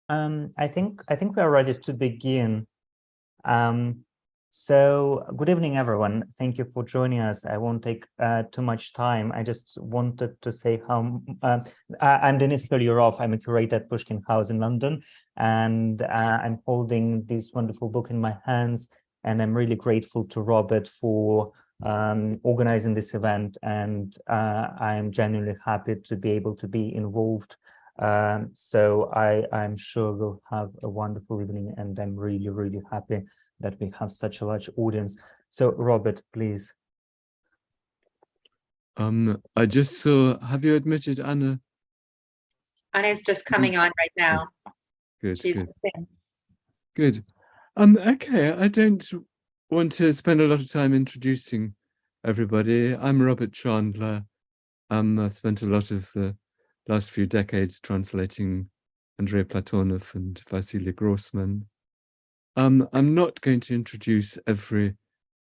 I think we are ready to begin. So good evening, everyone. Thank you for joining us. I won't take too much time. I just wanted to say how I'm Denis Stolyorov. I'm a curator at Pushkin House in London, and I'm holding this wonderful book in my hands. And I'm really grateful to Robert for organizing this event. And I'm genuinely happy to be able to be involved. So I'm sure we'll have a wonderful evening, and I'm really, really happy that we have such a large audience. So Robert, please. I just saw, have you admitted Anna? Anna's just coming on right now. Good, She's good. Good. Okay, I don't want to spend a lot of time introducing everybody. I'm Robert Chandler. I've spent a lot of the last few decades translating Andrei Platonov and Vasily Grossman. I'm not going to introduce every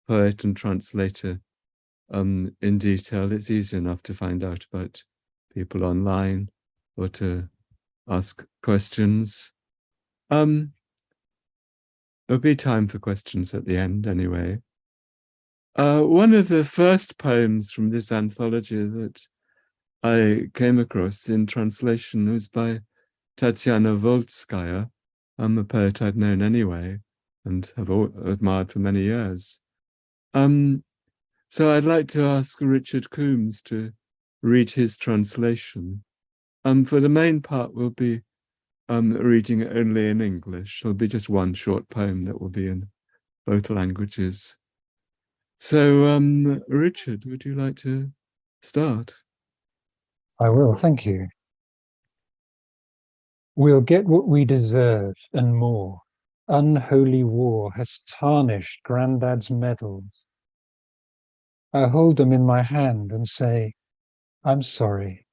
poet and translator in detail. It's easy enough to find out about people online or to ask questions. There'll be time for questions at the end anyway. One of the first poems from this anthology that I came across in translation was by Tatyana Voltskaya. I'm a poet I'd known anyway and have admired for many years. So I'd like to ask Richard Coombes to read his translation. For the main part, we'll be reading it only in English. There'll be just one short poem that will be in both languages. So, Richard, would you like to start? I will, thank you. We'll get what we deserve and more. Unholy war has tarnished Grandad's medals. I hold them in my hand and say, I'm sorry.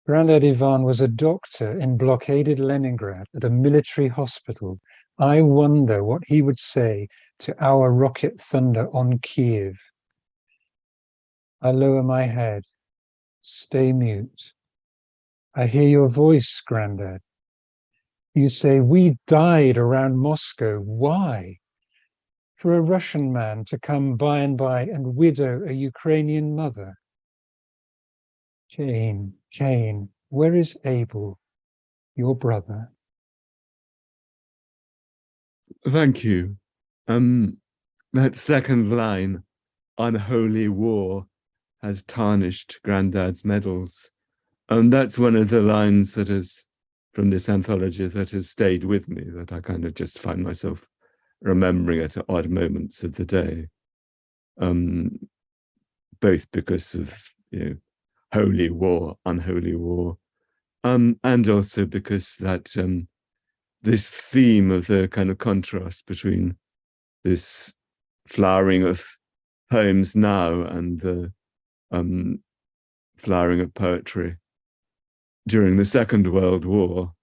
Grandad Ivan was a doctor in blockaded Leningrad at a military hospital. I wonder what he would say to our rocket thunder on Kiev. I lower my head, stay mute. I hear your voice, Grandad. You say, we died around Moscow. Why? For a Russian man to come by and by and widow a Ukrainian mother. Jane, where is Abel, your brother? Thank you. That second line, unholy war has tarnished Grandad's medals. That's one of the lines that is from this anthology that has stayed with me, that I kind of just find myself remembering at odd moments of the day. Both because of, holy war, unholy war, and also because that this theme of the kind of contrast between this flowering of poems now and the flowering of poetry during the Second World War,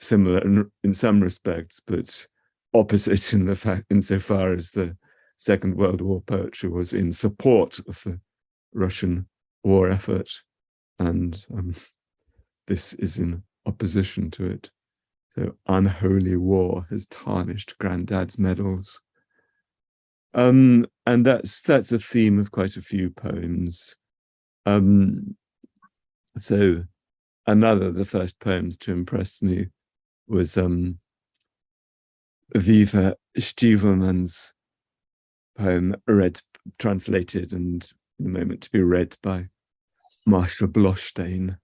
similar in some respects, but opposite in the fact insofar as the Second World War poetry was in support of the Russian war effort, and this is in opposition to it. So unholy war has tarnished Grandad's medals. And that's a theme of quite a few poems. So the first poems to impress me was Viva Stivelman's poem, translated and in a moment to be read by Maria Bloshteyn.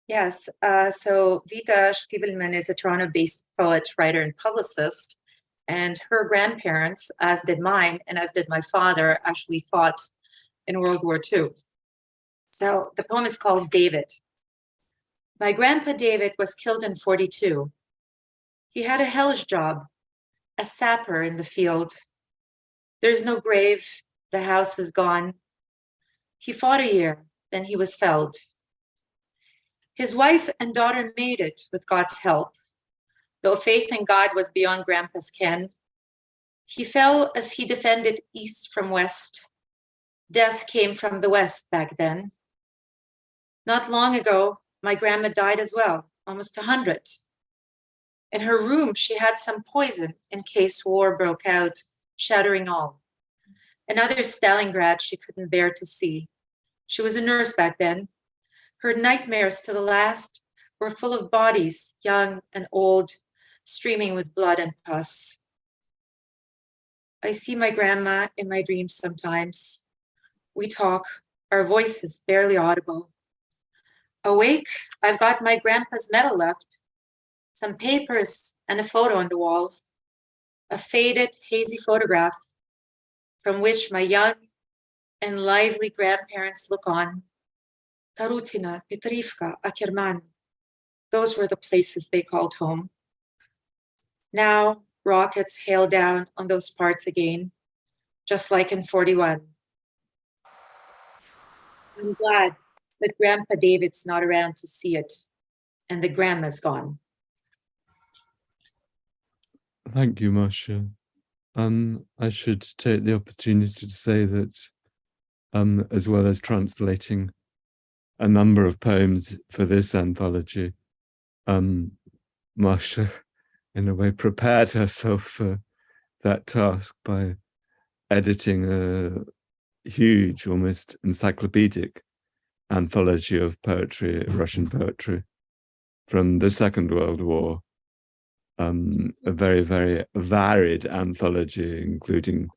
Yes, so Vita Stivelman is a Toronto-based poet, writer, and publicist. And her grandparents, as did mine, and as did my father, actually fought in World War II. So the poem is called David. My grandpa David was killed in 1942. He had a hellish job, a sapper in the field. There's no grave, the house is gone. He fought a year, then he was felled. His wife and daughter made it with God's help. Though faith in God was beyond Grandpa's ken, he fell as he defended east from west. Death came from the west back then. Not long ago, my grandma died as well, almost 100. In her room, she had some poison in case war broke out, shattering all. Another Stalingrad she couldn't bear to see. She was a nurse back then. Her nightmares to the last were full of bodies, young and old, streaming with blood and pus. I see my grandma in my dreams sometimes. We talk, our voices barely audible. Awake, I've got my grandpa's medal left, some papers and a photo on the wall, a faded, hazy photograph from which my young and lively grandparents look on. Tarutina, Petrivka, Akerman. Those were the places they called home. Now, rockets hail down on those parts again, just like in 41. I'm glad that Grandpa David's not around to see it, and the grandma's gone. Thank you, Masha. I should take the opportunity to say that, as well as translating a number of poems for this anthology, Masha, in a way, prepared herself for that task by editing a huge, almost encyclopedic anthology of poetry, Russian poetry, from the Second World War. A very, very varied anthology, including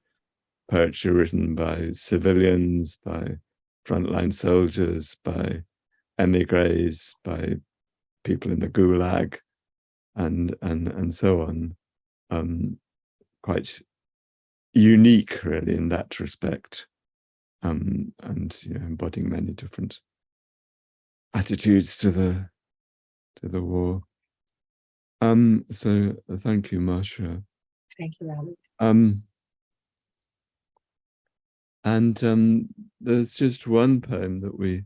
poetry written by civilians, by frontline soldiers, by emigres, by people in the Gulag, and so on. Quite unique, really, in that respect, and embodying many different attitudes to the war. So thank you, Masha. Thank you, Robert. And there's just one poem that we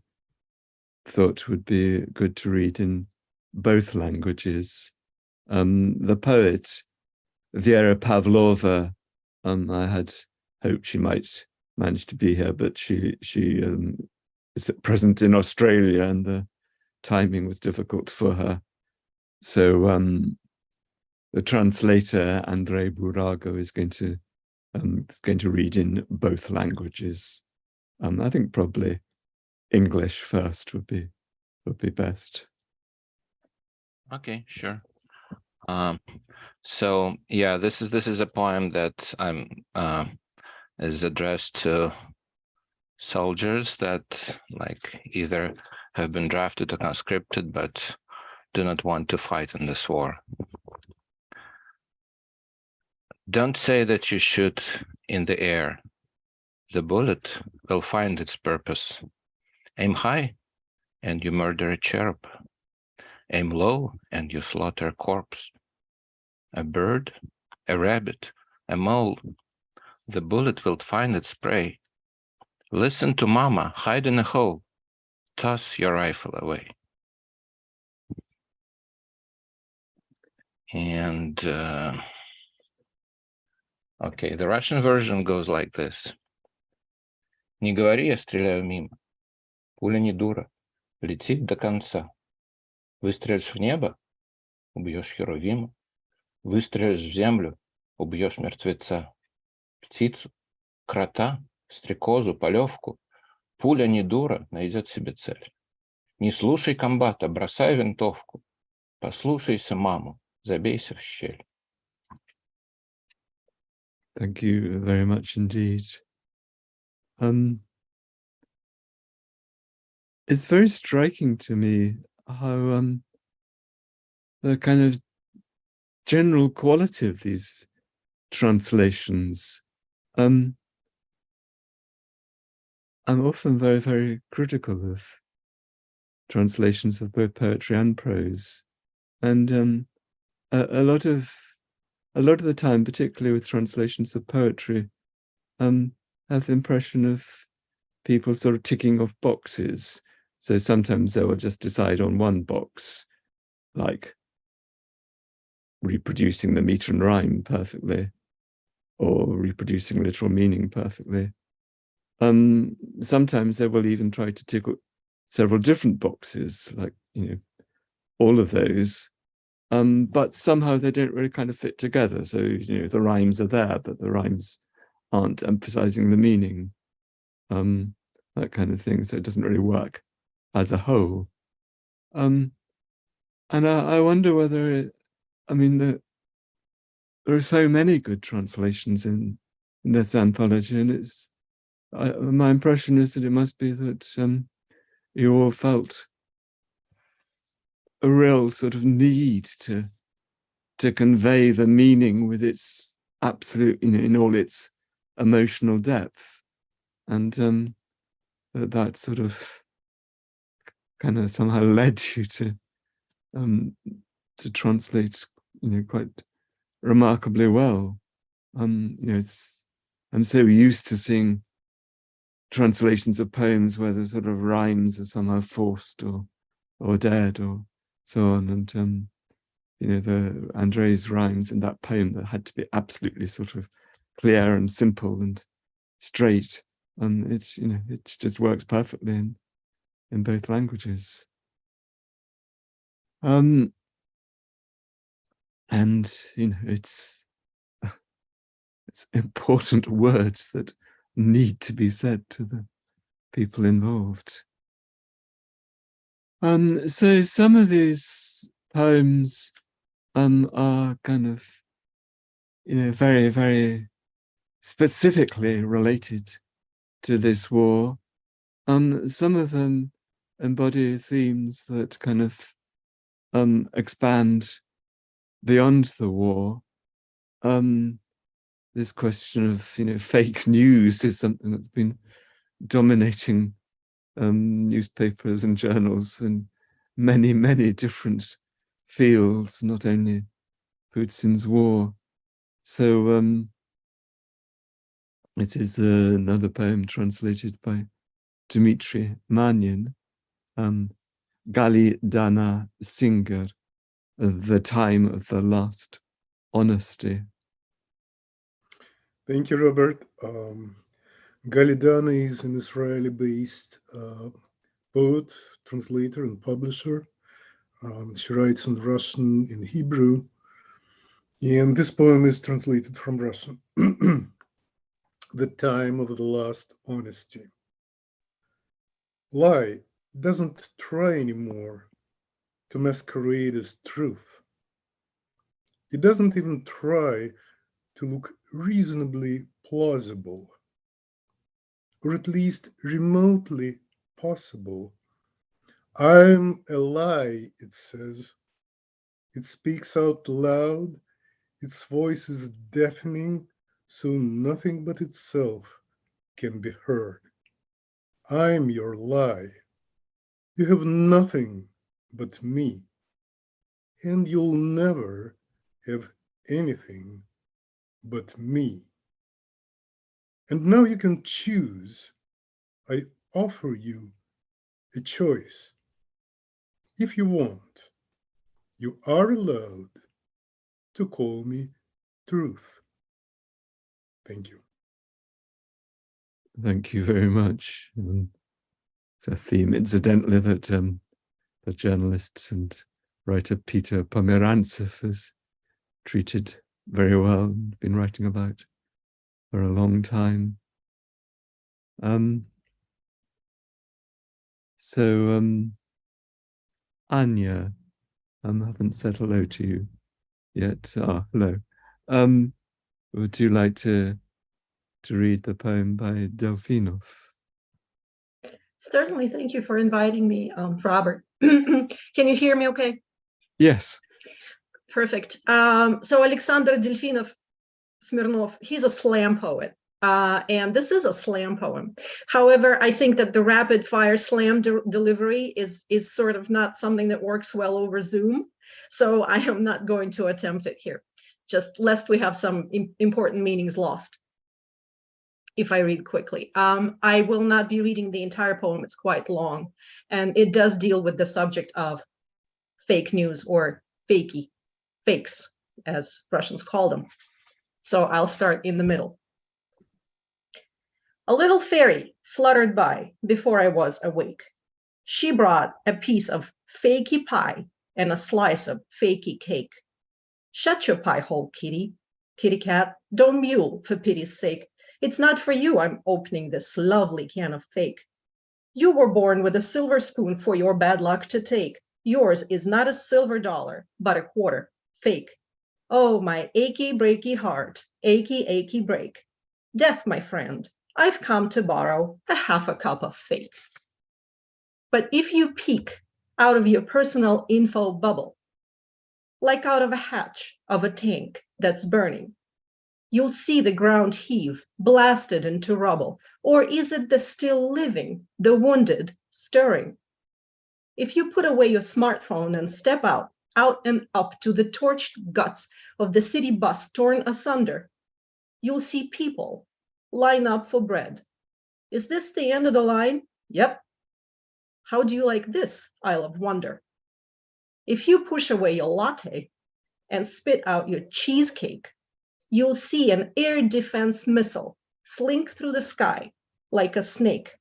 thought would be good to read in both languages. The poet, Vera Pavlova, I had hoped she might manage to be here, but she is at present in Australia and the timing was difficult for her. So the translator, Andrei Burago, is going to read in both languages. I think probably English first would be best. Okay, sure. So yeah, this is a poem that is addressed to soldiers that either have been drafted or conscripted but do not want to fight in this war. Don't say that you shoot in the air. The bullet will find its purpose. Aim high and you murder a cherub. Aim low and you slaughter a corpse. A bird, a rabbit, a mole. The bullet will find its prey. Listen to mama, hide in a hole. Toss your rifle away. And okay, the Russian version goes like this. Не говори, я стреляю мимо. Пуля не дура, летит до конца. Выстрелишь в небо, убьешь Херувима. Выстрелишь в землю, убьешь мертвеца. Птицу, крота, стрекозу, полевку. Пуля не дура, найдет себе цель. Не слушай комбата, бросай винтовку. Послушайся маму, забейся в щель. Thank you very much indeed. It's very striking to me how the kind of general quality of these translations. I'm often very, very critical of translations of both poetry and prose, and a lot of the time, particularly with translations of poetry, have the impression of people sort of ticking off boxes. So sometimes they will just decide on one box, like reproducing the meter and rhyme perfectly, or reproducing literal meaning perfectly. Sometimes they will even try to tick several different boxes, like, all of those. But somehow they don't really kind of fit together. So, the rhymes are there, but the rhymes aren't emphasizing the meaning, that kind of thing. So it doesn't really work as a whole. And I wonder whether there are so many good translations in this anthology, and my impression is that it must be that you all felt a real sort of need to convey the meaning with its absolute, in all its emotional depth, and that sort of kind of somehow led you to translate, quite remarkably well. I'm so used to seeing translations of poems where the sort of rhymes are somehow forced or dead or so on, and the Andrei's rhymes in that poem that had to be absolutely sort of clear and simple and straight, it just works perfectly in both languages. And it's important words that need to be said to the people involved. So some of these poems are kind of, very, very specifically related to this war. Some of them embody themes that kind of expand beyond the war. This question of fake news is something that's been dominating newspapers and journals in many, many different fields, not only Putin's war. So it is another poem translated by Dmitry Manin, Gali Dana Singer, The Time of the Last Honesty. Thank you, Robert. Gali Dana is an Israeli-based poet, translator, and publisher. She writes in Russian and Hebrew, and this poem is translated from Russian. The Time of the Last Honesty. Lie doesn't try anymore to masquerade as truth. It doesn't even try to look reasonably plausible, or at least remotely possible. I'm a lie, it says. It speaks out loud. Its voice is deafening, so nothing but itself can be heard. I'm your lie. You have nothing but me, and you'll never have anything but me. And now you can choose. I offer you a choice. If you want, you are allowed to call me truth. Thank you. Thank you very much. It's a theme, incidentally, that the journalist and writer Peter Pomerantsev has treated very well and been writing about for a long time. So Anya, I haven't said hello to you yet. Hello. Would you like to read the poem by Delfinov? Certainly, thank you for inviting me, Robert. Can you hear me okay? Yes. Perfect. So Alexander Delfinov Smirnov, he's a slam poet. And this is a slam poem. However, I think that the rapid fire slam delivery is sort of not something that works well over Zoom. So I am not going to attempt it here, just lest we have some important meanings lost if I read quickly. I will not be reading the entire poem, it's quite long. And it does deal with the subject of fake news or fakes, as Russians call them. So I'll start in the middle. A little fairy fluttered by before I was awake. She brought a piece of fakey pie and a slice of fakey cake. Shut your pie hole, kitty. Kitty cat, don't mewl, for pity's sake. It's not for you I'm opening this lovely can of fake. You were born with a silver spoon for your bad luck to take. Yours is not a silver dollar, but a quarter, fake. Oh, my achy, breaky heart, achy, achy break. Death, my friend, I've come to borrow a half a cup of fake. But if you peek out of your personal info bubble, like out of a hatch of a tank that's burning, you'll see the ground heave, blasted into rubble. Or is it the still living, the wounded, stirring? If you put away your smartphone and step out and up to the torched guts of the city bus torn asunder, you'll see people line up for bread. Is this the end of the line? Yep. How do you like this, Isle of Wonder? If you push away your latte and spit out your cheesecake, you'll see an air defense missile slink through the sky like a snake.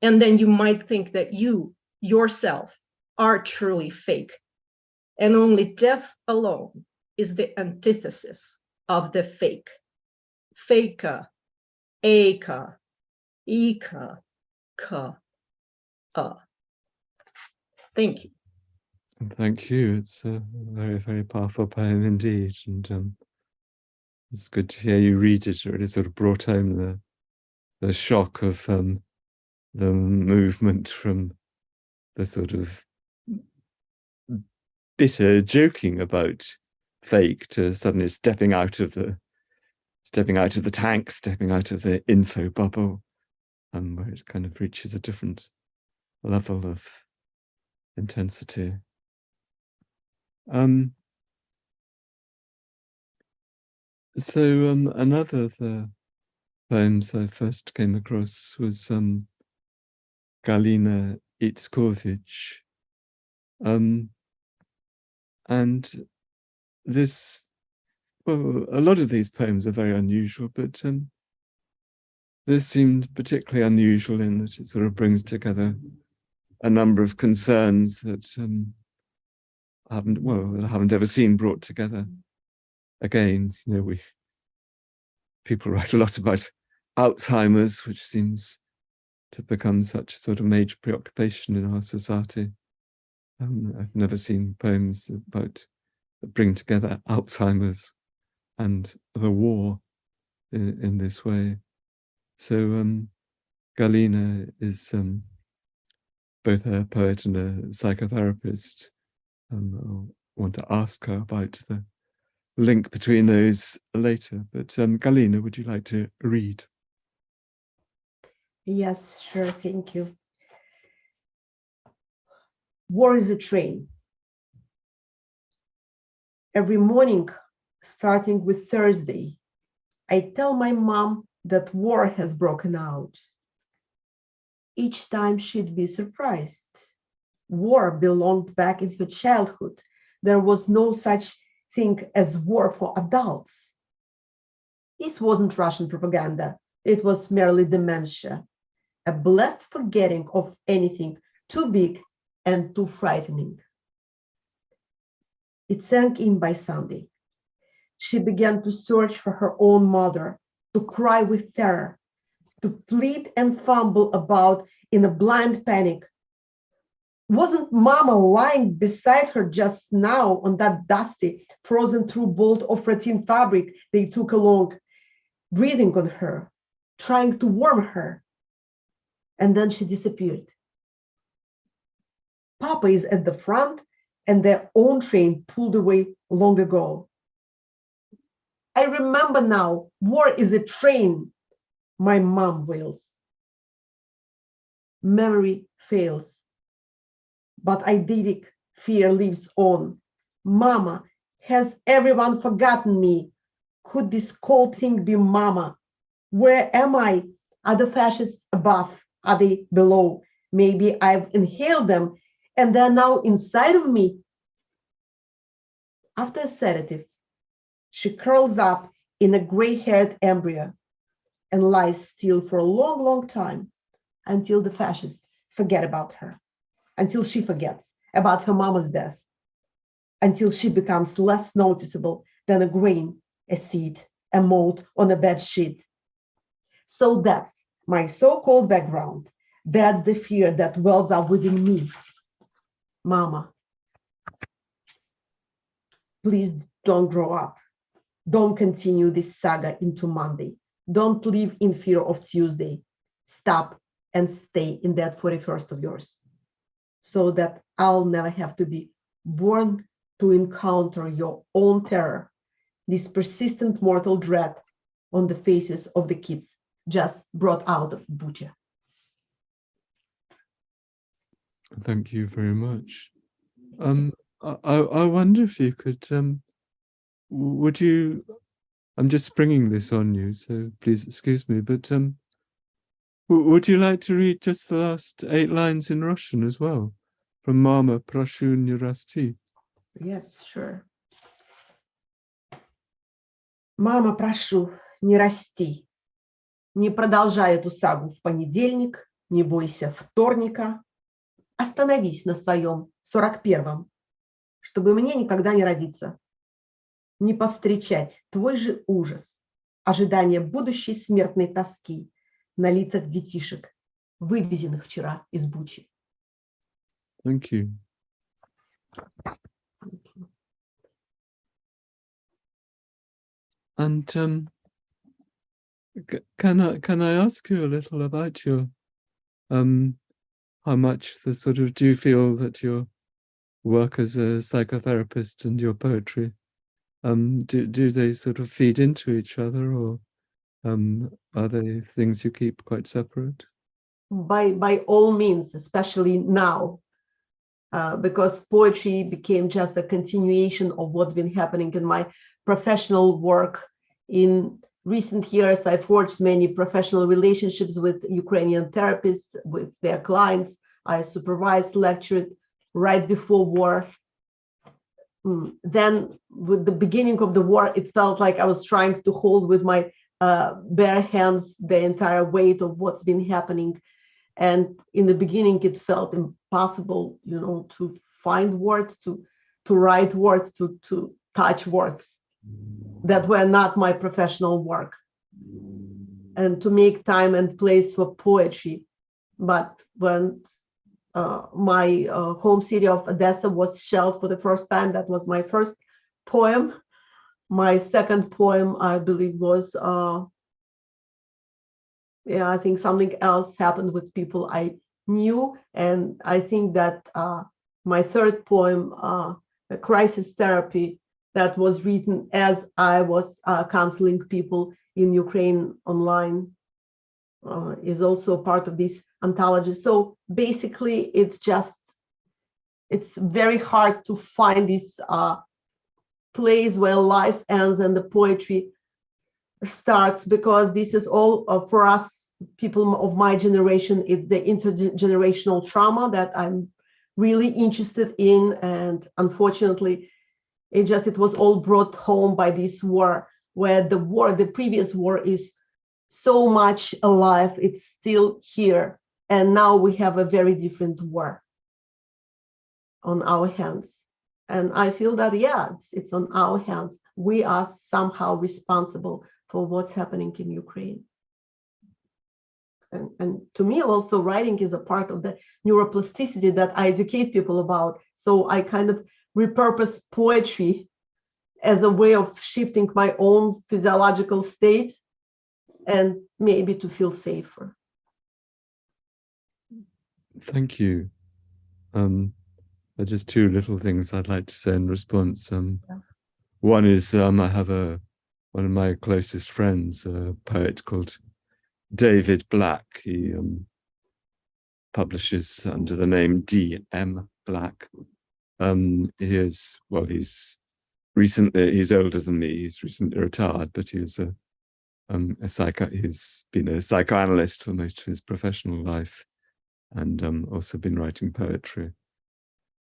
And then you might think that you, yourself, are truly fake. And only death alone is the antithesis of the fake. Faker, aka, ika, ka, Thank you. Thank you. It's a very, very powerful poem indeed. And it's good to hear you read it. It really sort of brought home the shock of the movement from the sort of bitter joking about fake to suddenly stepping out of the tank, stepping out of the info bubble, where it kind of reaches a different level of intensity. Another of the poems I first came across was Galina Itskovich. And this, well, a lot of these poems are very unusual, but this seemed particularly unusual in that it sort of brings together a number of concerns that I haven't ever seen brought together. Again, you know, people write a lot about Alzheimer's, which seems to become such a sort of major preoccupation in our society. I've never seen poems that bring together Alzheimer's and the war in this way. So Galina is both a poet and a psychotherapist. I want to ask her about the link between those later. But Galina, would you like to read? Yes, sure, thank you. War is a train. Every morning, starting with Thursday, I tell my mom that war has broken out. Each time she'd be surprised. War belonged back in her childhood. There was no such thing as war for adults. This wasn't Russian propaganda. It was merely dementia, a blessed forgetting of anything too big and too frightening. It sank in by Sunday. She began to search for her own mother, to cry with terror, to plead and fumble about in a blind panic. Wasn't Mama lying beside her just now on that dusty, frozen-through bolt of rattan fabric they took along, breathing on her, trying to warm her? And then she disappeared. Papa is at the front, and their own train pulled away long ago. I remember now, war is a train, my mom wails. Memory fails, but eidetic fear lives on. Mama, has everyone forgotten me? Could this cold thing be Mama? Where am I? Are the fascists above? Are they below? Maybe I've inhaled them and they're now inside of me. After a sedative, she curls up in a gray-haired embryo and lies still for a long, long time until the fascists forget about her, until she forgets about her mama's death, until she becomes less noticeable than a grain, a seed, a mold on a bed sheet. So that's my so-called background. That's the fear that wells up within me. Mama, please don't grow up. Don't continue this saga into Monday. Don't live in fear of Tuesday. Stop and stay in that 41st of yours, so that I'll never have to be born to encounter your own terror, this persistent mortal dread on the faces of the kids just brought out of Bucha. Thank you very much. I wonder if you could, would you, I'm just springing this on you, so please excuse me, but would you like to read just the last 8 lines in Russian as well? From Mama, прошу не расти. Yes, sure. Мама, прошу, не расти. Не продолжай эту сагу в понедельник, не бойся вторника. Остановись на своем 41-м, чтобы мне никогда не родиться. Не повстречать твой же ужас, ожидание будущей смертной тоски на лицах детишек, вывезенных вчера из Бучи. Thank you. And can I ask you a little about your how much the sort of, do you feel that your work as a psychotherapist and your poetry do they sort of feed into each other, or are they things you keep quite separate? By all means, especially now, because poetry became just a continuation of what's been happening in my professional work. In recent years, I forged many professional relationships with Ukrainian therapists, with their clients. I supervised, lectured right before war. Then with the beginning of the war, it felt like I was trying to hold with my bare hands the entire weight of what's been happening. And in the beginning, it felt impossible, you know, to find words, to write words, to touch words that were not my professional work, and to make time and place for poetry. But when my home city of Odessa was shelled for the first time, that was my first poem. My second poem, I believe, was I think something else happened with people I knew. And I think that my third poem, a crisis therapy, that was written as I was counseling people in Ukraine online, is also part of this anthology. So basically, it's very hard to find this place where life ends and the poetry starts, because this is all for us, people of my generation, it's the intergenerational trauma that I'm really interested in. And unfortunately, it was all brought home by this war, where the previous war is so much alive, it's still here. And now we have a very different war on our hands. And I feel that, it's on our hands. We are somehow responsible for what's happening in Ukraine. And to me, also, writing is a part of the neuroplasticity that I educate people about. So I kind of repurpose poetry as a way of shifting my own physiological state and maybe to feel safer. Thank you. Just 2 little things I'd like to say in response. One is I have one of my closest friends, a poet called David Black. He publishes under the name D.M. Black. He's older than me. He's recently retired, but he was he's been a psychoanalyst for most of his professional life, and also been writing poetry.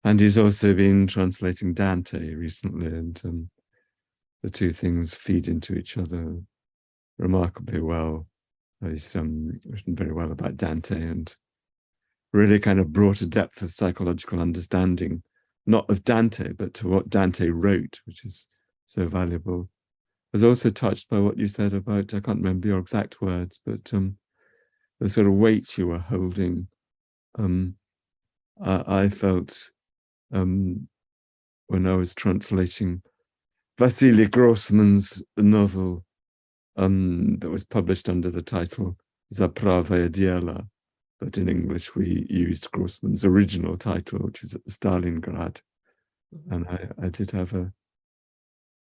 And he's also been translating Dante recently, and the 2 things feed into each other remarkably well. He's written very well about Dante, and really kind of brought a depth of psychological understanding, not of Dante, but to what Dante wrote, which is so valuable. I was also touched by what you said about, I can't remember your exact words, but the sort of weight you were holding. I felt when I was translating Vasily Grossman's novel that was published under the title Za pravaya diela, but in English we used Grossman's original title, which is Stalingrad. And I did have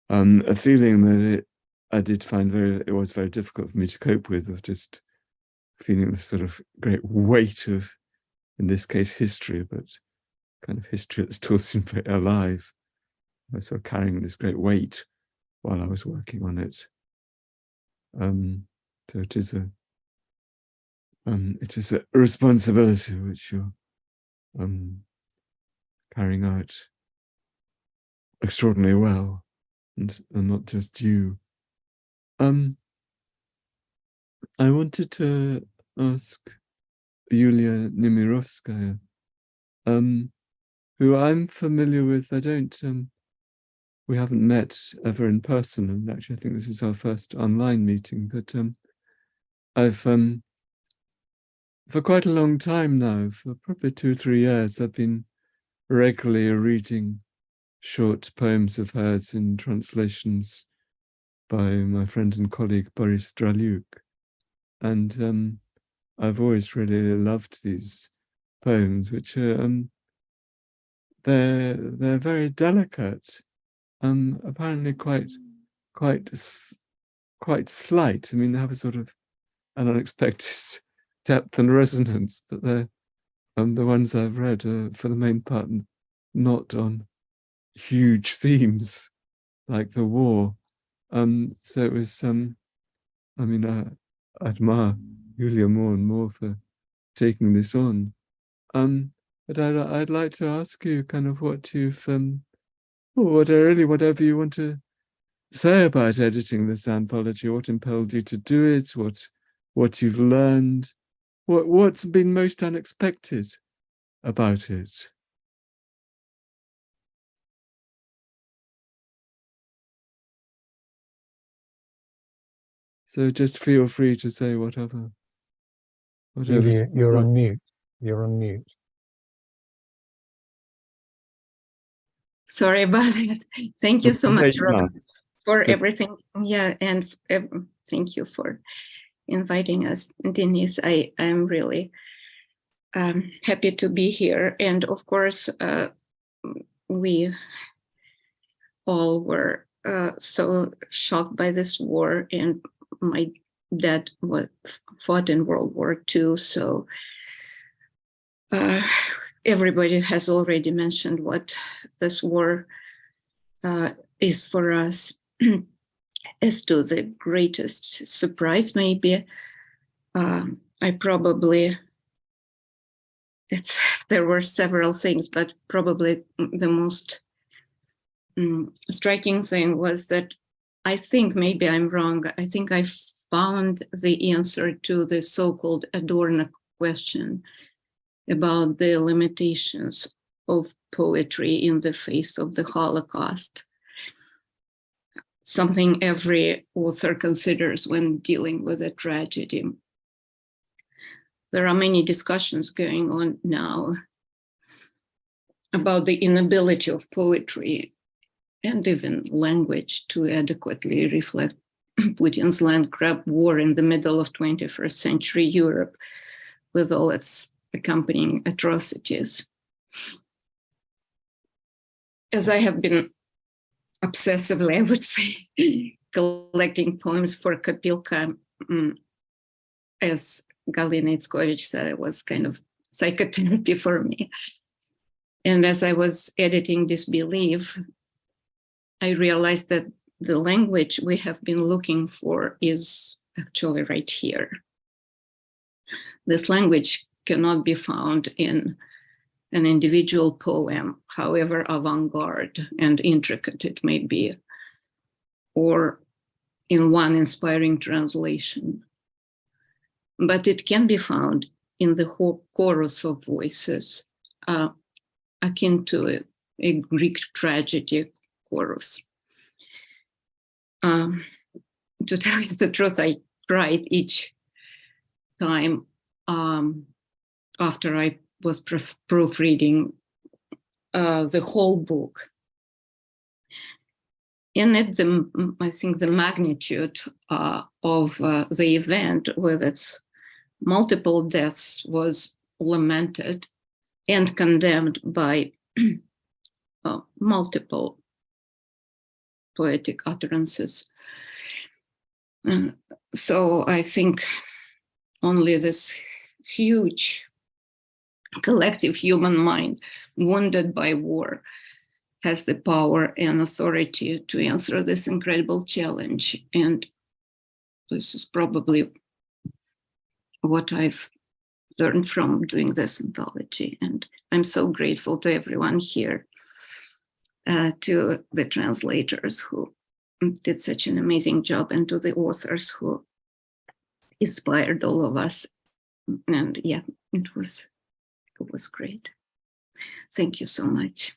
a feeling that it was very difficult for me to cope with, of just feeling this sort of great weight of, in this case, history, but kind of history that still seemed very alive. I was sort of carrying this great weight while I was working on it. So it is a responsibility which you're carrying out extraordinarily well, and not just you. I wanted to ask Julia Nemirovskaya, who I'm familiar with. We haven't met ever in person, and actually I think this is our first online meeting, but I've for quite a long time now, for probably 2 or 3 years, I've been regularly reading short poems of hers in translations by my friend and colleague Boris Dralyuk. And I've always really loved these poems, which are they're very delicate, apparently quite slight. I mean, they have a sort of an unexpected depth and resonance, but they're the ones I've read are, for the main part, not on huge themes like the war. So it was, I mean, I admire Julia more and more for taking this on. But I'd like to ask you kind of what you've, whatever you want to say about editing this anthology, what impelled you to do it, what you've learned, what's been most unexpected about it. So just feel free to say whatever. Julia, you're on mute. You're on mute. Sorry about that. Thank you so much, Robert, for everything. Yeah, and thank you for inviting us, Denise. I am really happy to be here. And of course, we all were so shocked by this war, and my dad fought in World War II. So everybody has already mentioned what this war is for us. As to the greatest surprise, maybe, there were several things, but probably the most striking thing was that I think, maybe I'm wrong, I think I found the answer to the so-called Adorno question about the limitations of poetry in the face of the Holocaust. Something every author considers when dealing with a tragedy. There are many discussions going on now about the inability of poetry and even language to adequately reflect Putin's land grab war in the middle of 21st century Europe with all its accompanying atrocities. As I have been obsessively, I would say, collecting poems for Kopilka, as Galina Itzkovich said, it was kind of psychotherapy for me. And as I was editing Disbelief, I realized that the language we have been looking for is actually right here. This language cannot be found in an individual poem, however avant-garde and intricate it may be, or in one inspiring translation. But it can be found in the whole chorus of voices, akin to a Greek tragedy chorus. To tell you the truth, I cried each time after I was proofreading the whole book. In it, I think the magnitude of the event with its multiple deaths was lamented and condemned by multiple poetic utterances. So I think only this huge collective human mind wounded by war has the power and authority to answer this incredible challenge. And this is probably what I've learned from doing this anthology. And I'm so grateful to everyone here, to the translators who did such an amazing job, and to the authors who inspired all of us. And yeah, it was great. Thank you so much.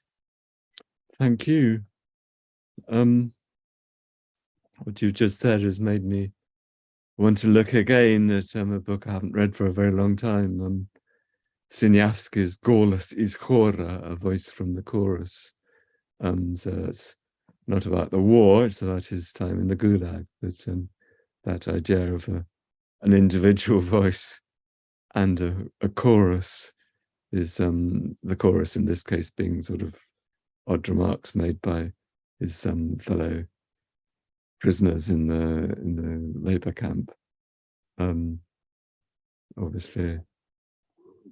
Thank you. What you've just said has made me want to look again at a book I haven't read for a very long time, Sieniawski's Golос iz Chora, A Voice from the Chorus. So it's not about the war, it's about his time in the Gulag, but that idea of an individual voice and a chorus is the chorus in this case being sort of odd remarks made by his fellow prisoners in the labor camp. Obviously,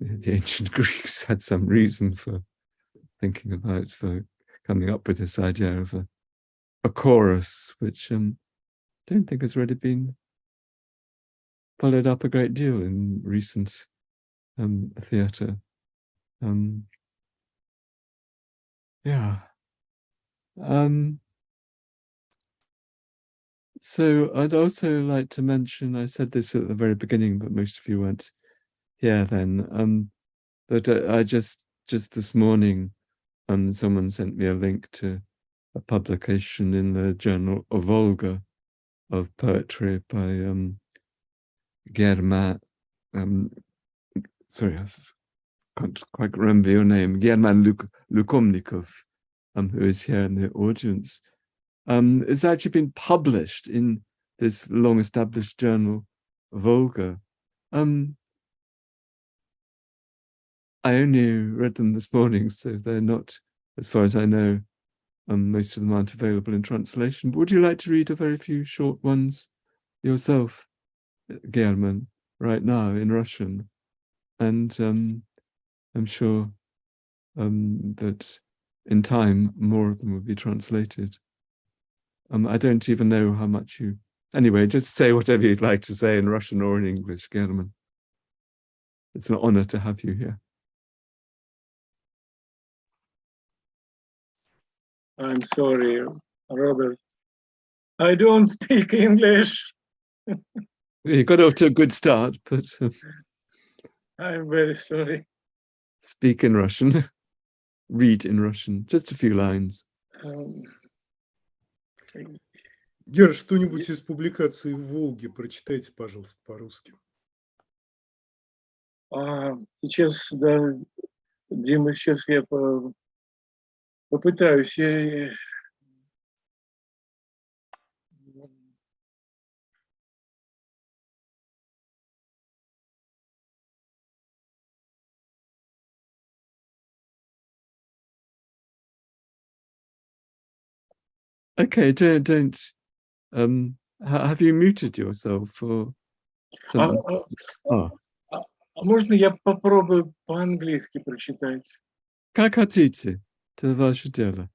the ancient Greeks had some reason for coming up with this idea of a chorus, which I don't think has really been followed up a great deal in recent theatre. Yeah. So I'd also like to mention, I said this at the very beginning, but most of you weren't here then, that I just this morning, someone sent me a link to a publication in the journal of Volga of poetry by German, sorry, I can't quite remember your name, German Lukomnikov, who is here in the audience. It's actually been published in this long-established journal, Volga. I only read them this morning, so they're not, as far as I know, most of them aren't available in translation. But would you like to read a very few short ones yourself, German, right now in Russian? And I'm sure that in time, more of them will be translated. I don't even know how much you... Anyway, just say whatever you'd like to say in Russian or in English, German. It's an honor to have you here. I'm sorry, Robert. I don't speak English. You got off to a good start, but... I'm very sorry. Speak in Russian. Read in Russian. Just a few lines. Гера, что-нибудь из публикации в Волге прочитайте, пожалуйста, по-русски. Сейчас, да, Дима, сейчас я попытаюсь. Okay, don't. Have you muted yourself or something? Можно я попробую по-английски прочитать? Как хотите, это ваше дело.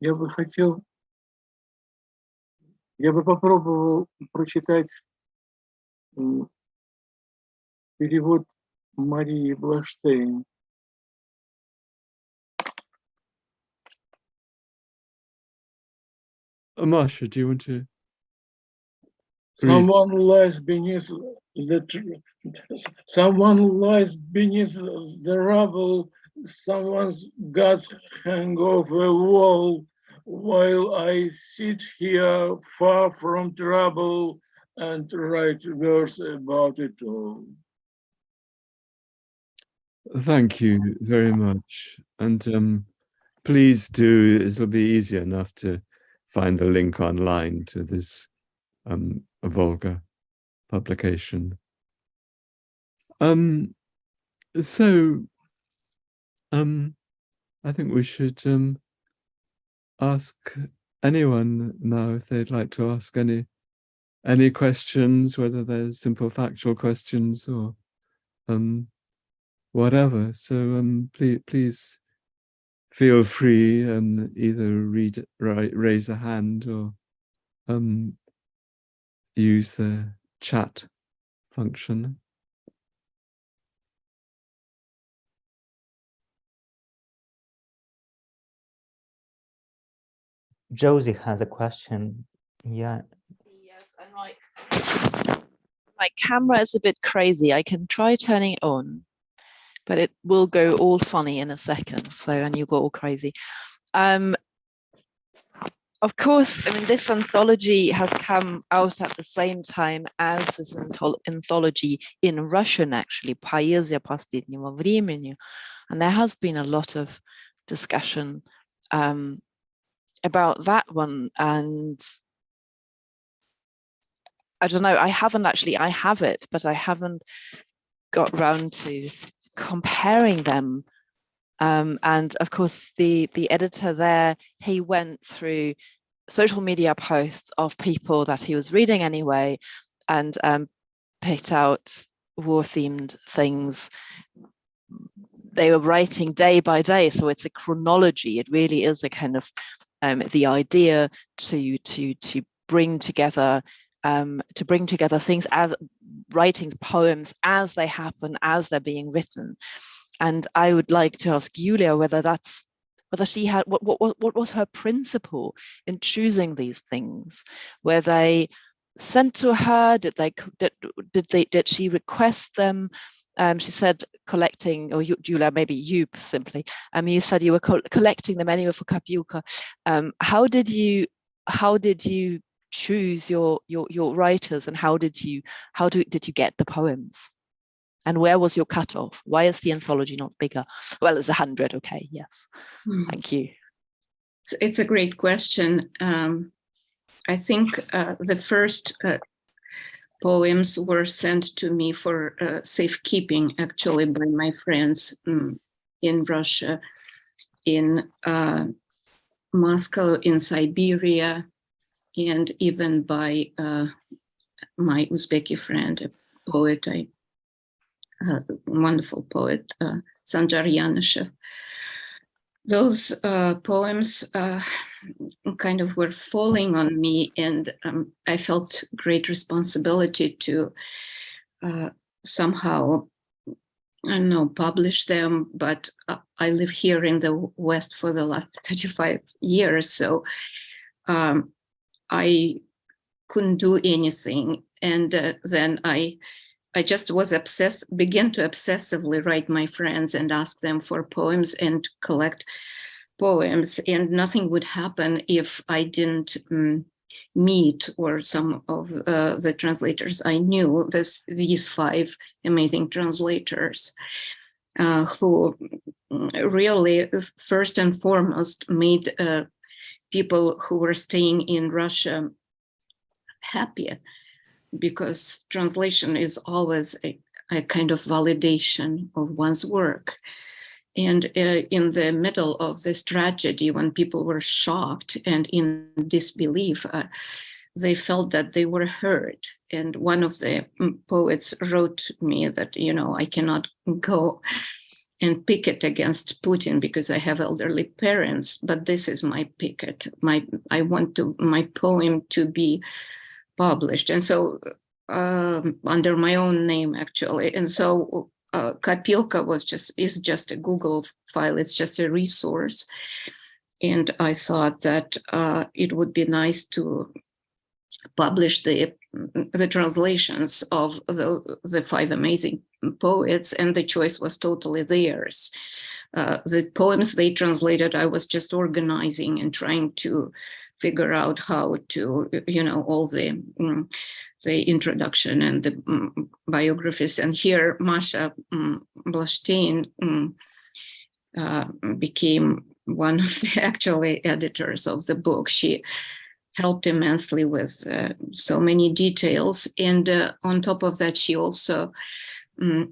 Я бы попробовал прочитать перевод Марии Блоштейн. Masha, do you want to Someone lies beneath the rubble. Someone's guts hang off a wall, while I sit here far from trouble and write verse about it all. Thank you very much. And please do, it'll be easy enough to find the link online to this Volga publication. I think we should ask anyone now if they'd like to ask any questions, whether they're simple factual questions or whatever. So please feel free, either raise a hand or use the chat function. Josie has a question. Yeah. Yes, and my camera is a bit crazy. I can try turning it on, but it will go all funny in a second. So, and you go all crazy. Of course, I mean, this anthology has come out at the same time as this anthology in Russian, actually, Поэзия последнего времени. And there has been a lot of discussion about that one. And I don't know, I have it, but I haven't got round to comparing them. And of course, the editor there, he went through social media posts of people that he was reading anyway, and picked out war-themed things. They were writing day by day, so it's a chronology. It really is a kind of the idea to bring together things as writings, poems as they happen, as they're being written. And I would like to ask Julia whether she had what was her principle in choosing these things? Were they sent to her? Did she request them? She said collecting, or Julia, maybe you simply. You said you were collecting them anyway for Kopilka. How did you choose your writers, and how did you get the poems? And where was your cutoff? Why is the anthology not bigger? Well, it's 100. Okay, yes. Thank you. It's a great question. I think the first poems were sent to me for safekeeping, actually, by my friends in Russia, in Moscow, in Siberia, and even by my Uzbeki friend, a poet, wonderful poet, Sanjar Yanyshev. Those poems kind of were falling on me, and I felt great responsibility to somehow, I don't know, publish them. But I live here in the West for the last 35 years, so I couldn't do anything. And then I just was began to obsessively write my friends and ask them for poems and collect poems, and nothing would happen if I didn't meet or some of the translators I knew, these 5 amazing translators who really first and foremost made people who were staying in Russia happier, because translation is always a kind of validation of one's work. And in the middle of this tragedy, when people were shocked and in disbelief, they felt that they were heard. And one of the poets wrote me that, I cannot go and picket against Putin because I have elderly parents, but this is my picket. I want my poem to be published, and so under my own name, actually. And so Kopilka is just a Google file. It's just a resource, and I thought that it would be nice to published the translations of the 5 amazing poets, and the choice was totally theirs. The poems they translated, I was just organizing and trying to figure out how to, all the introduction and the biographies. And here, Maria Bloshteyn became one of the actually editors of the book. She helped immensely with so many details. And on top of that, she also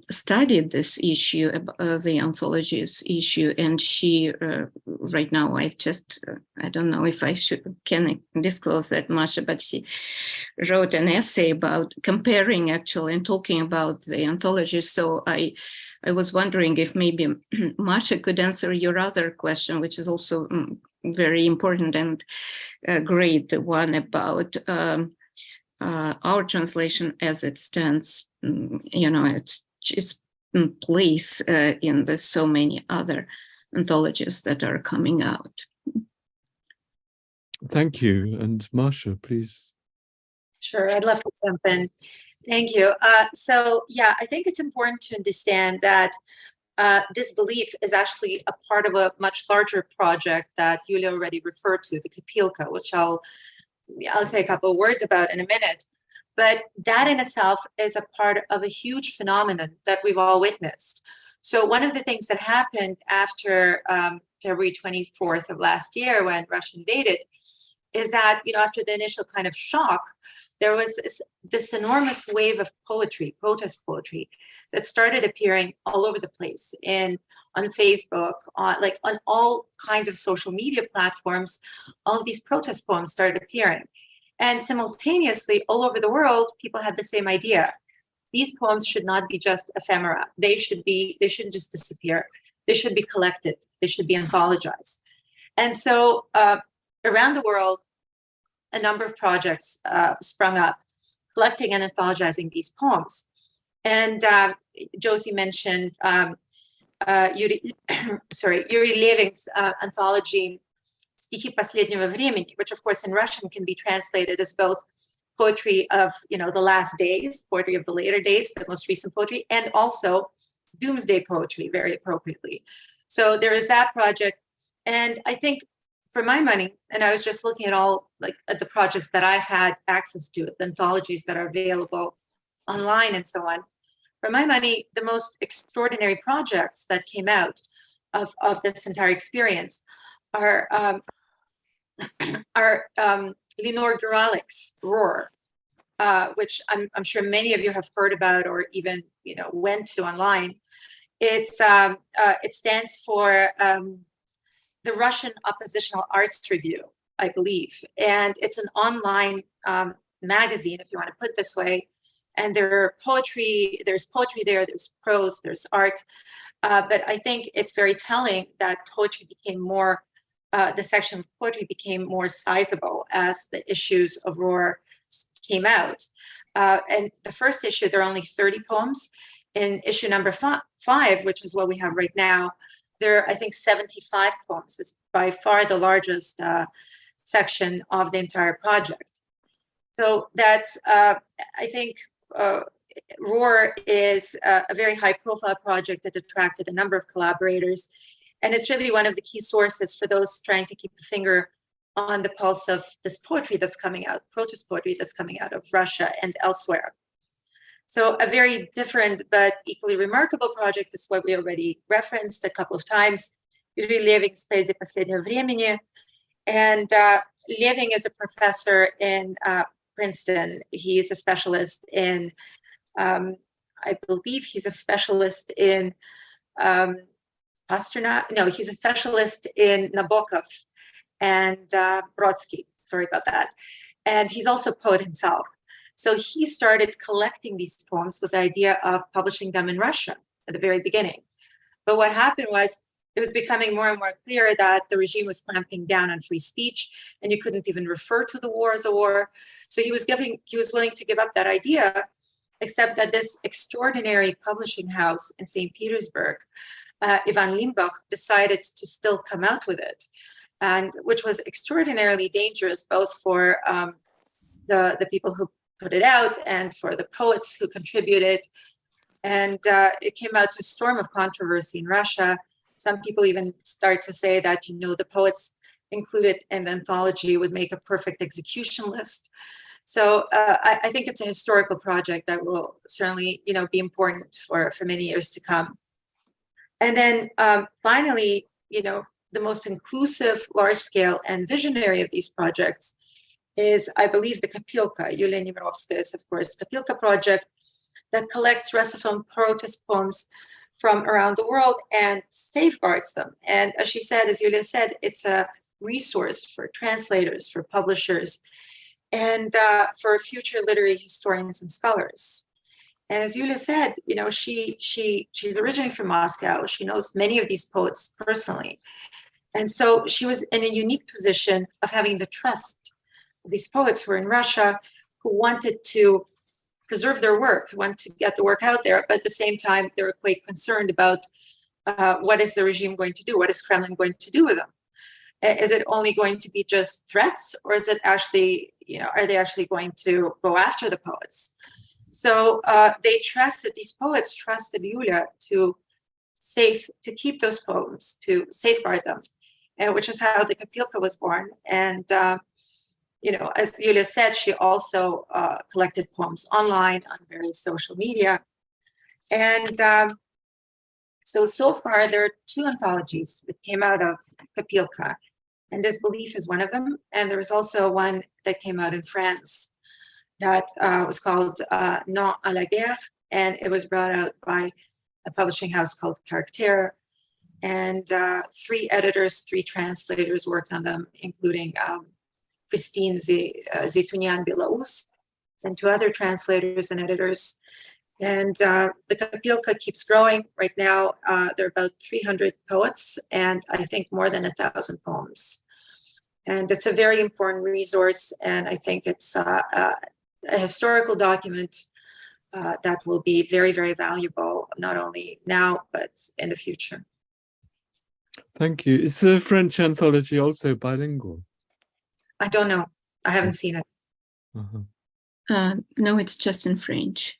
studied this issue, the anthologies issue. And she, right now, I don't know if I can disclose that much, but she wrote an essay about comparing actually and talking about the anthologies. So I was wondering if maybe Masha could answer your other question, which is also very important and great, the one about our translation as it stands, its place in the so many other anthologies that are coming out. Thank you. And Masha, please. Sure, I'd love to jump in. Thank you. So yeah, I think it's important to understand that Disbelief is actually a part of a much larger project that Julia already referred to, the Kopilka, which I'll say a couple of words about in a minute. But that in itself is a part of a huge phenomenon that we've all witnessed. So one of the things that happened after February 24th of last year, when Russia invaded, is that, after the initial kind of shock, there was this enormous wave of poetry, protest poetry, that started appearing all over the place, on Facebook, on all kinds of social media platforms. All of these protest poems started appearing. And simultaneously, all over the world, people had the same idea. These poems should not be just ephemera. They shouldn't just disappear. They should be collected. They should be anthologized. And so around the world, a number of projects sprung up, collecting and anthologizing these poems. And Josie mentioned Yuri Levin's anthology Стихи последнего времени, which of course in Russian can be translated as both poetry of the last days, poetry of the later days, the most recent poetry, and also doomsday poetry, very appropriately. So there is that project. And I think for my money, and I was just looking at at the projects that I've had access to, the anthologies that are available online and so on. For my money, the most extraordinary projects that came out of this entire experience are Lenore Guralik's Roar, which I'm sure many of you have heard about or even went to online. It stands for the Russian Oppositional Arts Review, I believe, and it's an online magazine, if you want to put it this way. And there's poetry there, there's prose, there's art, but I think it's very telling that poetry became more. The section of poetry became more sizable as the issues of Roar came out. And the first issue, there are only 30 poems. In issue number 5, which is what we have right now, there are, I think, 75 poems. It's by far the largest section of the entire project. So that's, I think, Roar is a very high-profile project that attracted a number of collaborators. And it's really one of the key sources for those trying to keep a finger on the pulse of this poetry that's coming out, protest poetry that's coming out of Russia and elsewhere. So a very different but equally remarkable project is what we already referenced a couple of times, Yuri Levin's Поэзия последнего времени. And Levin is a professor in Princeton. He is a specialist in, I believe he's a specialist in Pasternak. No, he's a specialist in Nabokov and Brodsky. Sorry about that. And he's also a poet himself. So he started collecting these poems with the idea of publishing them in Russian at the very beginning. But what happened was it was becoming more and more clear that the regime was clamping down on free speech, and you couldn't even refer to the war as a war. So he was willing to give up that idea, except that this extraordinary publishing house in St. Petersburg, Ivan Limbach, decided to still come out with it, and which was extraordinarily dangerous both for the people who put it out and for the poets who contributed. And it came out to a storm of controversy in Russia. Some people even start to say that, the poets included in the anthology would make a perfect execution list. So I think it's a historical project that will certainly, be important for many years to come. And then finally, the most inclusive, large-scale, and visionary of these projects is, I believe, the Kopilka, Julia Nemirovskaya, of course, Kopilka Project, that collects Russophone protest poems from around the world and safeguards them. And as she said, as Julia said, it's a resource for translators, for publishers, and for future literary historians and scholars. And as Julia said, she's originally from Moscow. She knows many of these poets personally. And so she was in a unique position of having the trust of these poets who were in Russia, who wanted to preserve their work, who wanted to get the work out there, but at the same time, they were quite concerned about what is the regime going to do? What is Kremlin going to do with them? Is it only going to be just threats, or is it actually, are they actually going to go after the poets? So these poets trusted Julia to keep those poems, to safeguard them, and which is how the Kopilka was born. And as Julia said, she also collected poems online on various social media. And so far, there are 2 anthologies that came out of Kopilka, and Disbelief is one of them. And there was also one that came out in France that was called Non à la guerre, and it was brought out by a publishing house called Caractère. And 3 editors, 3 translators worked on them, including Christine Zaytunyan-Belaus and 2 other translators and editors. And the Kopilka keeps growing. Right now, there are about 300 poets and I think more than 1,000 poems. And it's a very important resource. And I think it's a historical document that will be very, very valuable, not only now, but in the future. Thank you. Is the French anthology also bilingual? I don't know. I haven't seen it. No, it's just in French.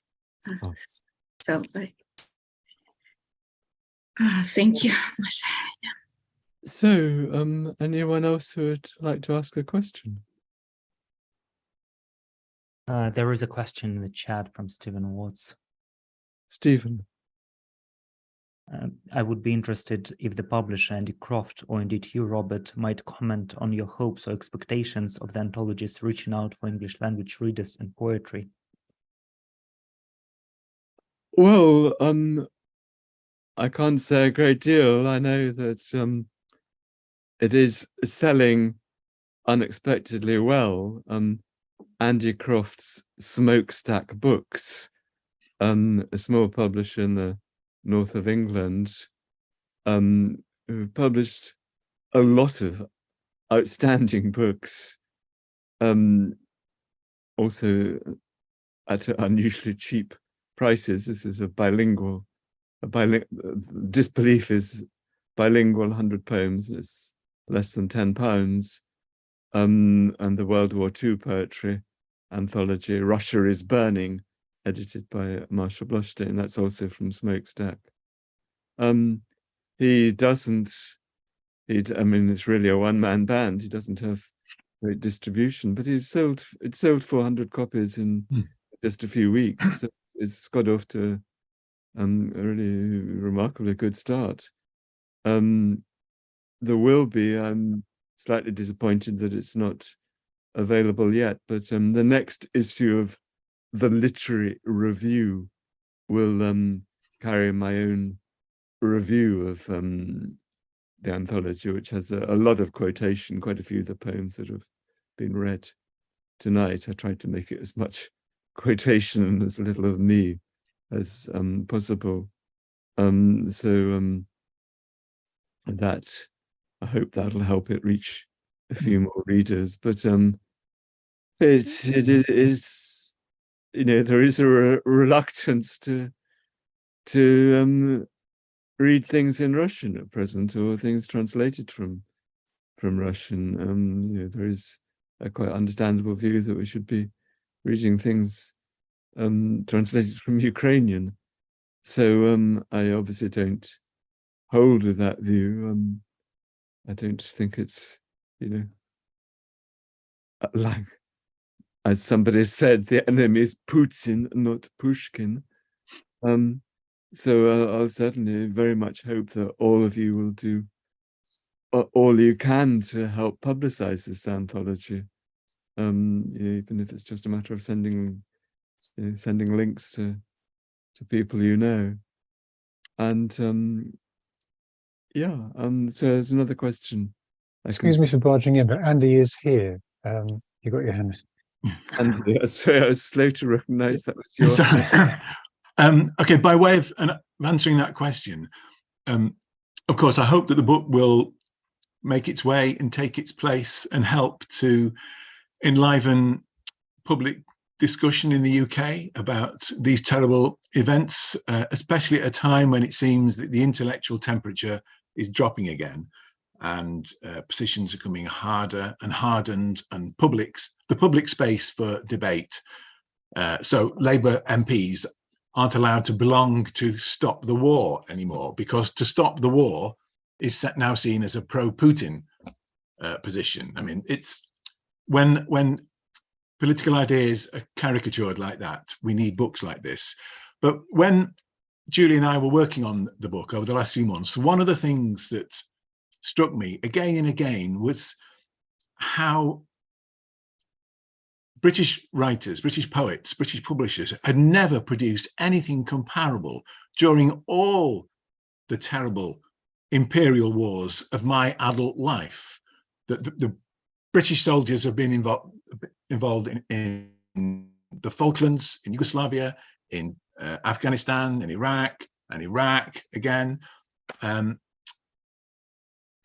So, thank you. So, anyone else who would like to ask a question? There is a question in the chat from Stephen Watts. Stephen. I would be interested if the publisher, Andy Croft, or indeed you, Robert, might comment on your hopes or expectations of the anthologies reaching out for English language readers and poetry. Well, I can't say a great deal. I know that it is selling unexpectedly well. Andy Croft's Smokestack Books, a small publisher in the north of England, who've published a lot of outstanding books, also at unusually cheap prices. This is a bilingual. Disbelief is bilingual, 100 poems. It's less than £10. And the World War II poetry anthology, Russia is Burning, edited by Maria Bloshteyn. That's also from Smokestack. I mean, it's really a one-man band. He doesn't have great distribution, but it sold 400 copies in just a few weeks. So it's got off to a really remarkably good start. There will be, I'm slightly disappointed that it's not available yet, but the next issue of the Literary Review will carry my own review of the anthology, which has a lot of quotation, quite a few of the poems that have been read tonight. I tried to make it as much quotation and as little of me as possible. That I hope that'll help it reach a few more readers. But it is, there is a reluctance to read things in Russian at present, or things translated from Russian. There is a quite understandable view that we should be reading things translated from Ukrainian. So I obviously don't hold with that view. I don't think it's, like, as somebody said, the enemy is Putin, not Pushkin. So I'll certainly very much hope that all of you will do all you can to help publicize this anthology, even if it's just a matter of sending links to people you know. And so there's another question. Excuse me for barging in, but Andy is here. You got your hand. Andy, sorry, I was slow to recognize that was your hand. Okay, by way of answering that question, of course, I hope that the book will make its way and take its place and help to enliven public discussion in the UK about these terrible events, especially at a time when it seems that the intellectual temperature is dropping again, and positions are coming harder and hardened, and the public space for debate. So Labour MPs aren't allowed to belong to Stop the War anymore, because to stop the war is now seen as a pro-Putin position. I mean, it's when political ideas are caricatured like that, we need books like this. But when Julie and I were working on the book over the last few months, one of the things that struck me again and again was how British writers, British poets, British publishers had never produced anything comparable during all the terrible imperial wars of my adult life. The British soldiers have been involved in the Falklands, in Yugoslavia, in Afghanistan, in Iraq, and Iraq again.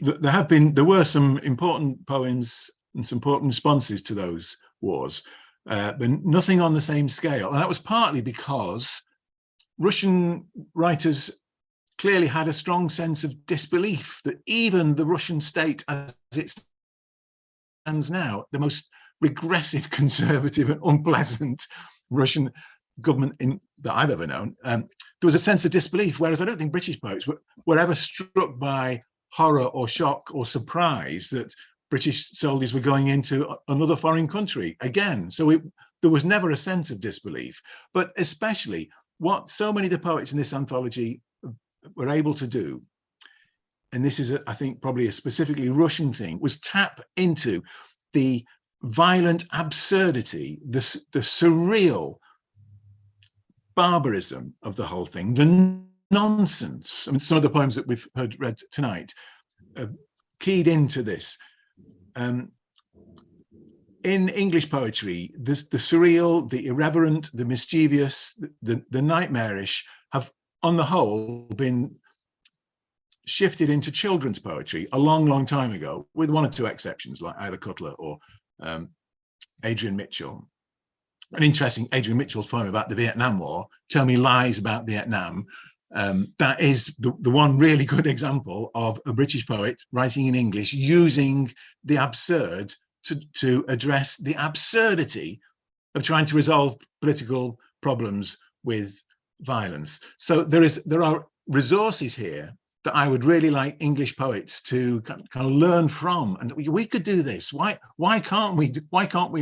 There were some important poems and some important responses to those wars, but nothing on the same scale. And that was partly because Russian writers clearly had a strong sense of disbelief that even the Russian state as it stands now, the most regressive, conservative and unpleasant Russian government that I've ever known, there was a sense of disbelief, whereas I don't think British poets were ever struck by horror or shock or surprise that British soldiers were going into another foreign country again. So there was never a sense of disbelief. But especially what so many of the poets in this anthology were able to do, and this is, I think, probably a specifically Russian thing, was tap into the violent absurdity, the surreal barbarism of the whole thing, the nonsense. I mean, some of the poems that we've heard read tonight keyed into this. In English poetry, the surreal, the irreverent, the mischievous, the nightmarish have, on the whole, been shifted into children's poetry a long, long time ago, with one or two exceptions like Ida Cutler or Adrian Mitchell. An interesting Adrian Mitchell's poem about the Vietnam War, Tell Me Lies About Vietnam. That is the one really good example of a British poet writing in English using the absurd to address the absurdity of trying to resolve political problems with violence. So there are resources here that I would really like English poets to kind of learn from, and we could do this. Why can't we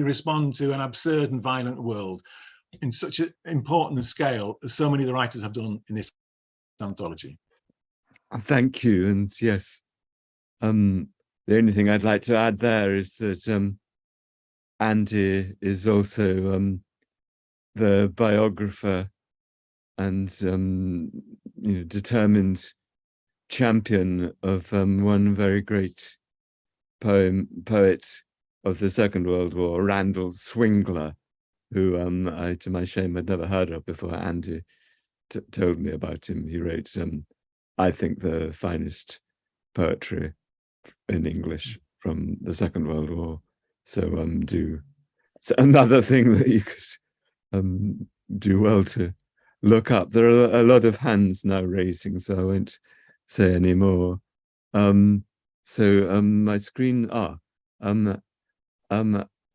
respond to an absurd and violent world in such an important scale as so many of the writers have done in this anthology? Thank you. And yes, the only thing I'd like to add there is that Andy is also the biographer and determined champion of one very great poet of the Second World War, Randall Swingler, who I, to my shame, had never heard of before Andy told me about him. He wrote, I think, the finest poetry in English from the Second World War. So it's another thing that you could do well to look up. There are a lot of hands now raising, so I won't say any more. My screen,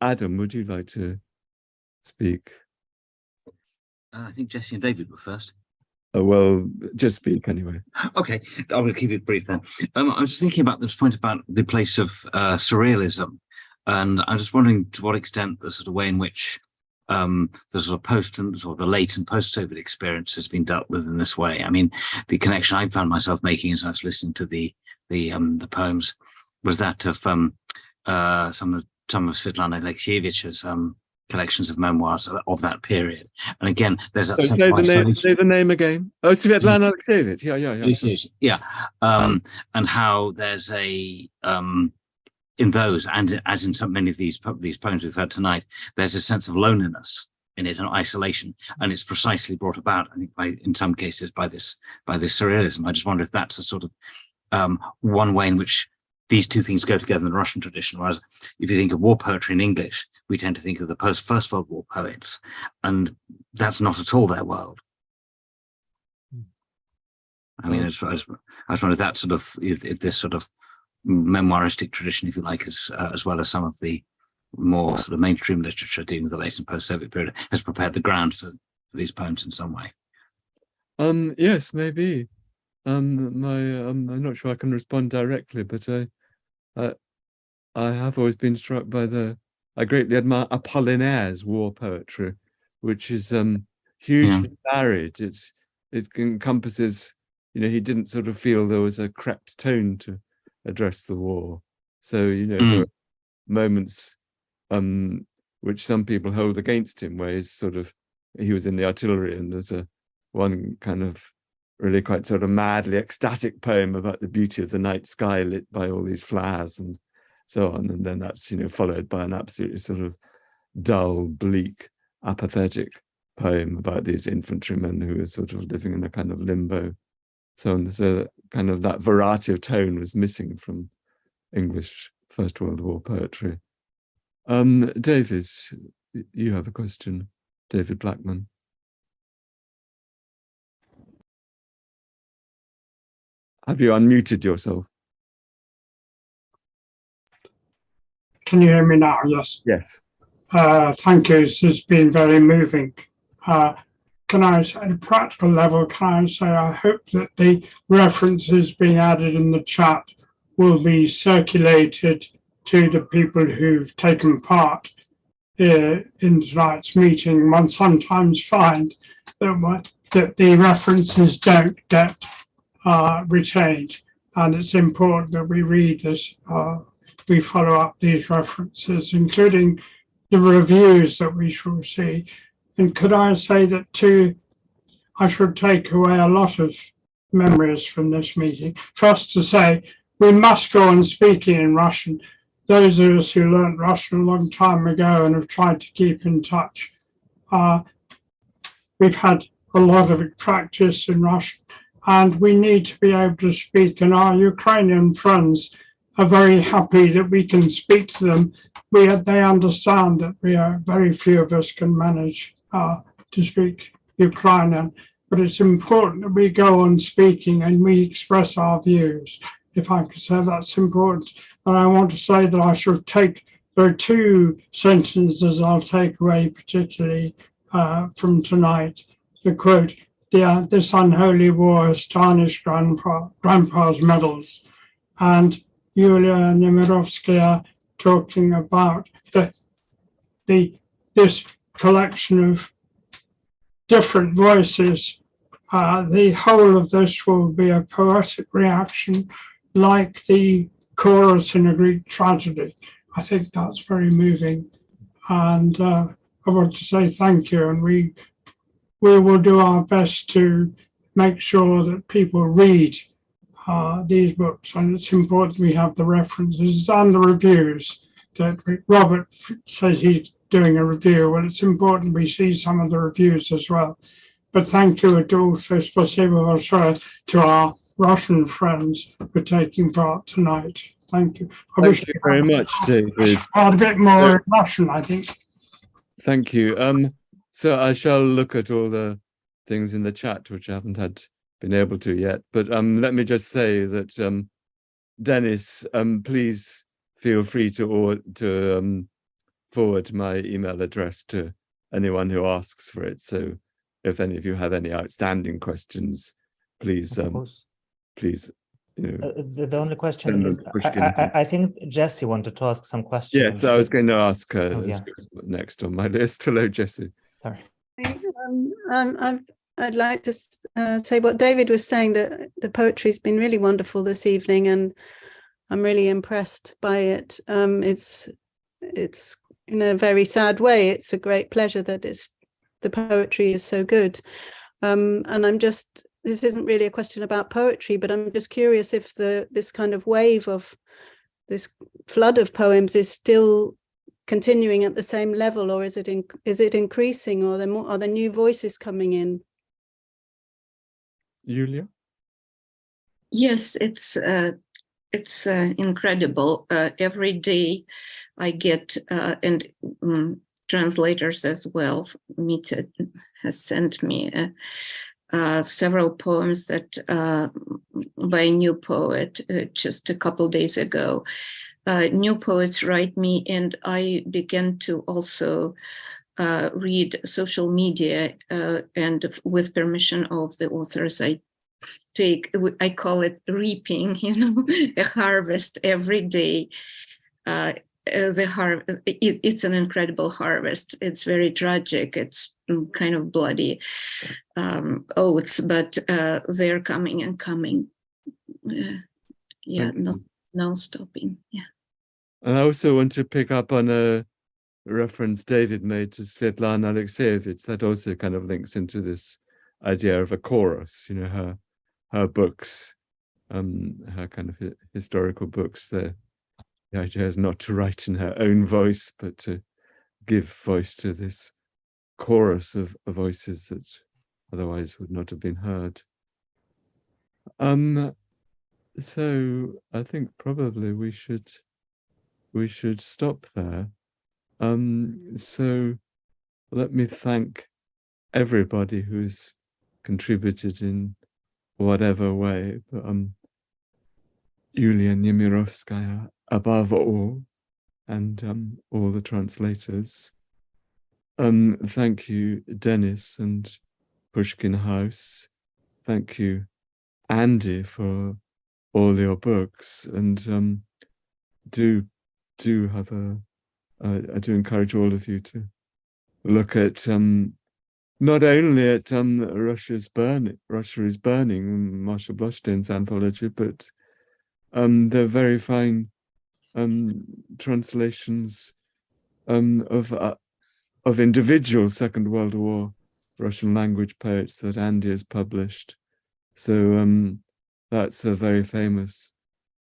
Adam, would you like to speak? I think Jesse and David were first. Oh, well, just speak anyway. Okay, I will keep it brief then. I was thinking about this point about the place of surrealism, and I'm just wondering to what extent the sort of way in which the sort of post and or the late and post-Soviet experience has been dealt with in this way. I mean, the connection I found myself making as I was listening to the poems was that of some of Svetlana Alexievich's collections of memoirs of that period. And again, there's that sense of isolation. Say the name again. Oh, Svetlana Alexievich. Yeah. And how there's a in those, and as in so many of these poems we've heard tonight, there's a sense of loneliness in it and isolation, and it's precisely brought about, I think, in some cases by this surrealism. I just wonder if that's a sort of one way in which these two things go together in the Russian tradition. Whereas if you think of war poetry in English, we tend to think of the post-First World War poets, and that's not at all their world. I mean, I just wonder if that sort of, if this sort of memoiristic tradition, if you like, as well as some of the more sort of mainstream literature dealing with the late and post-Soviet period, has prepared the ground for these poems in some way. Yes, maybe. I'm not sure I can respond directly, but I have always been struck by I greatly admire Apollinaire's war poetry, which is hugely varied. It encompasses, he didn't sort of feel there was a correct tone to address the war. So, there are moments which some people hold against him, where he was in the artillery, and there's one kind of really quite sort of madly ecstatic poem about the beauty of the night sky lit by all these flowers and so on. And then that's, followed by an absolutely sort of dull, bleak, apathetic poem about these infantrymen who are sort of living in a kind of limbo. So that variety of tone was missing from English First World War poetry. David, you have a question. David Blackman. Have you unmuted yourself? Can you hear me now? Yes. Yes. Thank you. This has been very moving. Can I say, at a practical level, I hope that the references being added in the chat will be circulated to the people who've taken part in tonight's meeting. One sometimes find that the references don't get retained, and it's important that we read this, we follow up these references, including the reviews that we shall see. And could I say that too, I should take away a lot of memories from this meeting. First, to say, we must go on speaking in Russian. Those of us who learned Russian a long time ago and have tried to keep in touch, we've had a lot of practice in Russian, and we need to be able to speak, and our Ukrainian friends are very happy that we can speak to them. They understand that very few of us can manage to speak Ukrainian, but it's important that we go on speaking and we express our views. If I could say, that's important. And I want to say that there are two sentences I'll take away particularly from tonight. The quote, "This unholy war has tarnished Grandpa's medals." And Julia Nemirovskaya talking about this collection of different voices. The whole of this will be a poetic reaction, like the chorus in a Greek tragedy. I think that's very moving. And I want to say thank you. And we will do our best to make sure that people read these books. And it's important we have the references and the reviews. That Robert says he's doing a review. Well, it's important we see some of the reviews as well. But thank you also, spasibo большое, to our Russian friends for taking part tonight. Thank you. Thank you very much, David. A bit more Russian, I think. Thank you. So I shall look at all the things in the chat, which I haven't been able to yet. But let me just say that, Dennis, please feel free to forward my email address to anyone who asks for it. So if any of you have any outstanding questions, please, please, the only question is, I think Jesse wanted to ask some questions. Yeah, so I was going to ask her next on my list. Hello, Jesse. Sorry. I'd like to say what David was saying, that the poetry's been really wonderful this evening, and I'm really impressed by it. It's in a very sad way, it's a great pleasure that the poetry is so good. And this isn't really a question about poetry, but I'm just curious if this kind of wave of this flood of poems is still continuing at the same level, or is it increasing, or are there new voices coming in? Julia? Yes, it's incredible. Every day I get translators as well. Mita has sent me several poems that by a new poet just a couple days ago. New poets write me, and I began to also read social media, and with permission of the authors, I call it reaping, a harvest every day. It's an incredible harvest. It's very tragic. It's kind of bloody oats, but they're coming and coming. No stopping. Yeah. And I also want to pick up on a reference David made to Svetlana Alexievich. That also kind of links into this idea of a chorus. Her books, her kind of historical books. The idea is not to write in her own voice, but to give voice to this chorus of voices that otherwise would not have been heard. So I think probably we should stop there. So let me thank everybody who's contributed in whatever way, but Julia Nemirovskaya above all, and all the translators. Thank you, Dennis and Pushkin House. Thank you, Andy, for all your books, and do have I do encourage all of you to look at not only at Russia is Burning, Maria Bloshteyn's anthology, but they're very fine translations of individual Second World War Russian language poets that Andy has published. So that's a very famous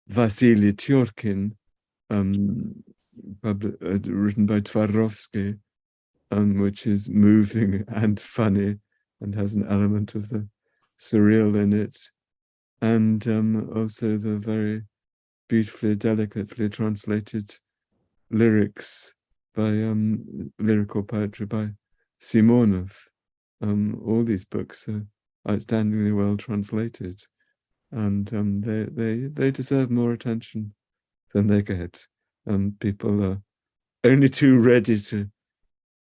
Vasily Tyorkin, written by Twarovsky, which is moving and funny and has an element of the surreal in it, and also the very beautifully, delicately translated lyrics by lyrical poetry by Simonov. All these books are outstandingly well translated, and they deserve more attention than they get. People are only too ready to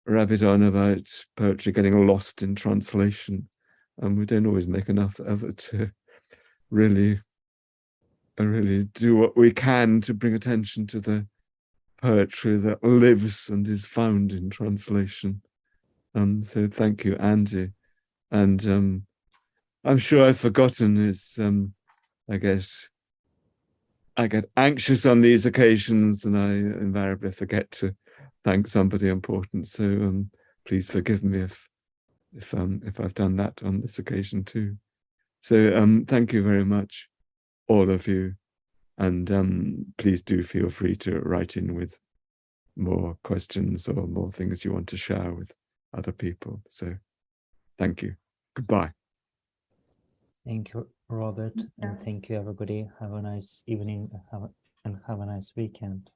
rabbit on about poetry getting lost in translation, and we don't always make enough effort to really do what we can to bring attention to the poetry that lives and is found in translation. So thank you, Andy. And I'm sure I've forgotten his, I guess, I get anxious on these occasions and I invariably forget to thank somebody important. So please forgive me if I've done that on this occasion too. So thank you very much, all of you. And please do feel free to write in with more questions or more things you want to share with other people. So thank you. Goodbye. Thank you, Robert, and thank you, everybody. Have a nice evening and have a nice weekend.